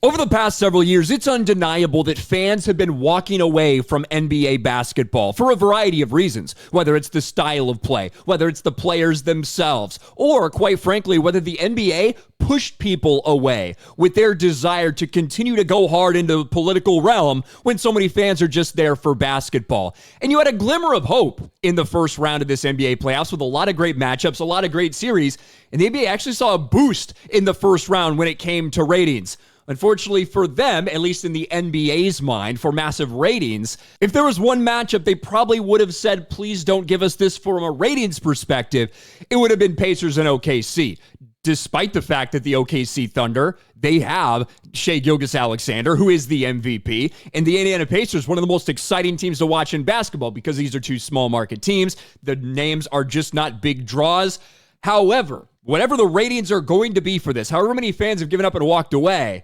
Over the past several years, it's undeniable that fans have been walking away from NBA basketball for a variety of reasons, whether it's the style of play, whether it's the players themselves, or quite frankly, whether the NBA pushed people away with their desire to continue to go hard into the political realm when so many fans are just there for basketball. And you had a glimmer of hope in the first round of this NBA playoffs with a lot of great matchups, a lot of great series, and the NBA actually saw a boost in the first round when it came to ratings. Unfortunately for them, at least in the NBA's mind, for massive ratings, if there was one matchup they probably would have said, please don't give us this from a ratings perspective, it would have been Pacers and OKC. Despite the fact that the OKC Thunder, they have Shai Gilgeous-Alexander, who is the MVP, and the Indiana Pacers, one of the most exciting teams to watch in basketball because these are two small market teams. The names are just not big draws. However, whatever the ratings are going to be for this, however many fans have given up and walked away,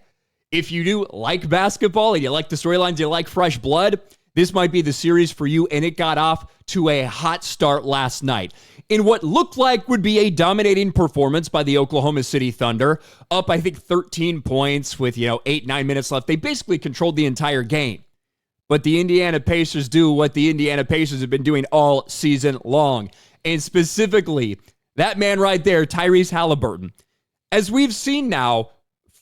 if you do like basketball and you like the storylines, you like fresh blood, this might be the series for you, and it got off to a hot start last night in what looked like would be a dominating performance by the Oklahoma City Thunder, up, I think, 13 points with, 8-9 minutes left. They basically controlled the entire game. But the Indiana Pacers do what the Indiana Pacers have been doing all season long, and specifically, that man right there, Tyrese Haliburton. As we've seen now,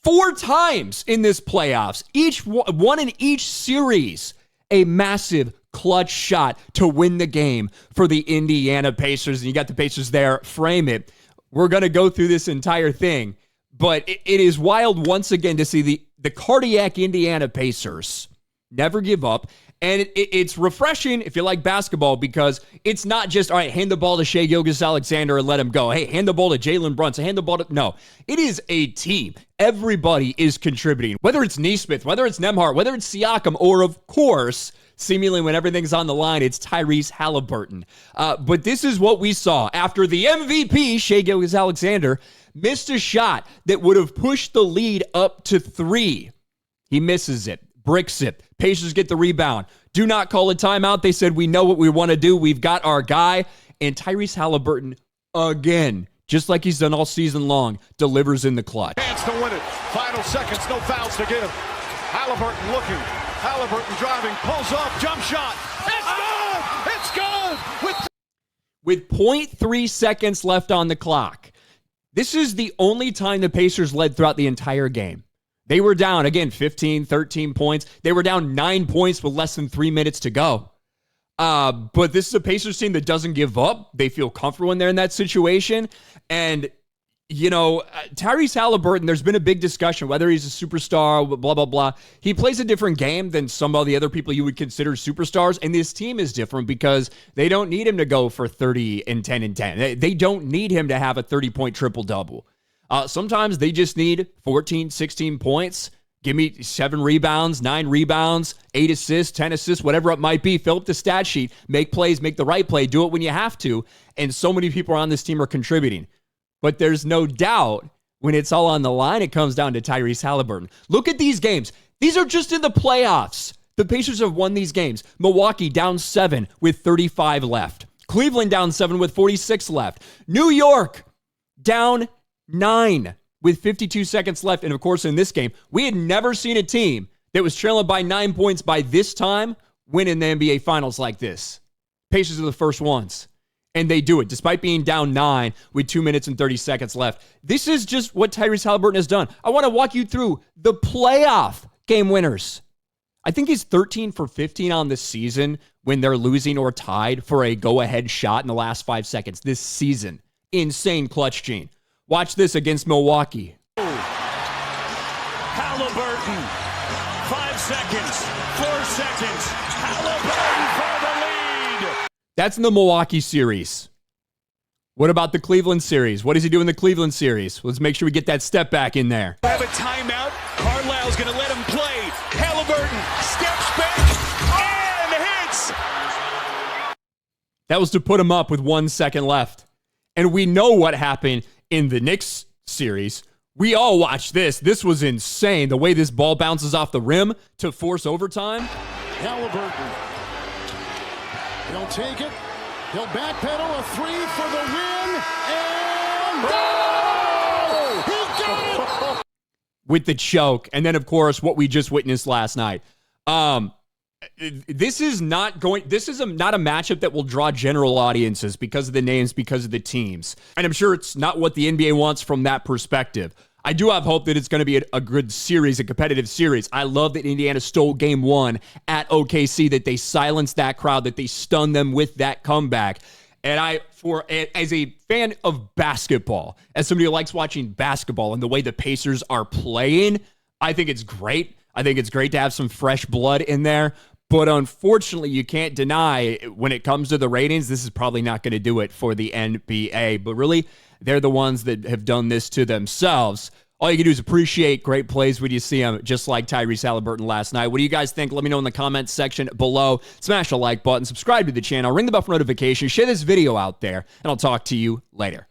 4 times in this playoffs, each one in each series, a massive clutch shot to win the game for the Indiana Pacers. And you got the Pacers there, frame it. We're going to go through this entire thing, but it is wild once again to see the cardiac Indiana Pacers never give up. And it's refreshing if you like basketball because it's not just, all right, hand the ball to Shai Gilgeous-Alexander and let him go. Hey, hand the ball to Jalen Brunson, hand the ball to... No, it is a team. Everybody is contributing. Whether it's Nesmith, whether it's Nembhard, whether it's Siakam, or of course, seemingly when everything's on the line, it's Tyrese Haliburton. But this is what we saw after the MVP, Shai Gilgeous-Alexander, missed a shot that would have pushed the lead up to 3. He misses it. Bricks it. Pacers get the rebound. Do not call a timeout. They said, we know what we want to do. We've got our guy. And Tyrese Haliburton, again, just like he's done all season long, delivers in the clutch. Chance to win it. Final seconds, no fouls to give. Haliburton looking. Haliburton driving, pulls up, jump shot. It's good! It's good! With 0.3 seconds left on the clock. This is the only time the Pacers led throughout the entire game. They were down, again, 15, 13 points. They were down 9 points with less than 3 minutes to go. But this is a Pacers team that doesn't give up. They feel comfortable when they're in that situation. And, Tyrese Haliburton, there's been a big discussion whether he's a superstar, blah, blah, blah. He plays a different game than some of the other people you would consider superstars. And this team is different because they don't need him to go for 30 and 10 and 10. They don't need him to have a 30-point triple-double. Sometimes they just need 14, 16 points. Give me 7 rebounds, 9 rebounds, 8 assists, 10 assists, whatever it might be. Fill up the stat sheet, make plays, make the right play, do it when you have to. And so many people on this team are contributing. But there's no doubt when it's all on the line, it comes down to Tyrese Haliburton. Look at these games. These are just in the playoffs. The Pacers have won these games. Milwaukee down 7 with 35 left. Cleveland down 7 with 46 left. New York down 9 with 52 seconds left. And of course, in this game, we had never seen a team that was trailing by 9 points by this time win in the NBA Finals like this. Pacers are the first ones. And they do it despite being down 9 with 2 minutes and 30 seconds left. This is just what Tyrese Haliburton has done. I want to walk you through the playoff game winners. I think he's 13 for 15 on this season when they're losing or tied for a go-ahead shot in the last 5 seconds this season. Insane clutch gene. Watch this against Milwaukee. Haliburton, 5 seconds, 4 seconds. Haliburton for the lead. That's in the Milwaukee series. What about the Cleveland series? What does he do in the Cleveland series? Let's make sure we get that step back in there. Have a timeout. Carlisle's going to let him play. Haliburton steps back and hits. That was to put him up with 1 second left. And we know what happened in the Knicks series. We all watched this. This was insane. The way this ball bounces off the rim to force overtime. Haliburton. He'll take it. He'll backpedal a 3 for the win. And... Oh! He got it! with the choke. And then, of course, what we just witnessed last night. This is not a matchup that will draw general audiences because of the names, because of the teams. And I'm sure it's not what the NBA wants from that perspective. I do have hope that it's going to be a good series, a competitive series. I love that Indiana stole game 1 at OKC, that they silenced that crowd, that they stunned them with that comeback. And as a fan of basketball, as somebody who likes watching basketball and the way the Pacers are playing, I think it's great. I think it's great to have some fresh blood in there. But unfortunately, you can't deny when it comes to the ratings, this is probably not going to do it for the NBA. But really, they're the ones that have done this to themselves. All you can do is appreciate great plays when you see them, just like Tyrese Haliburton last night. What do you guys think? Let me know in the comments section below. Smash the like button, subscribe to the channel, ring the bell for notifications, share this video out there, and I'll talk to you later.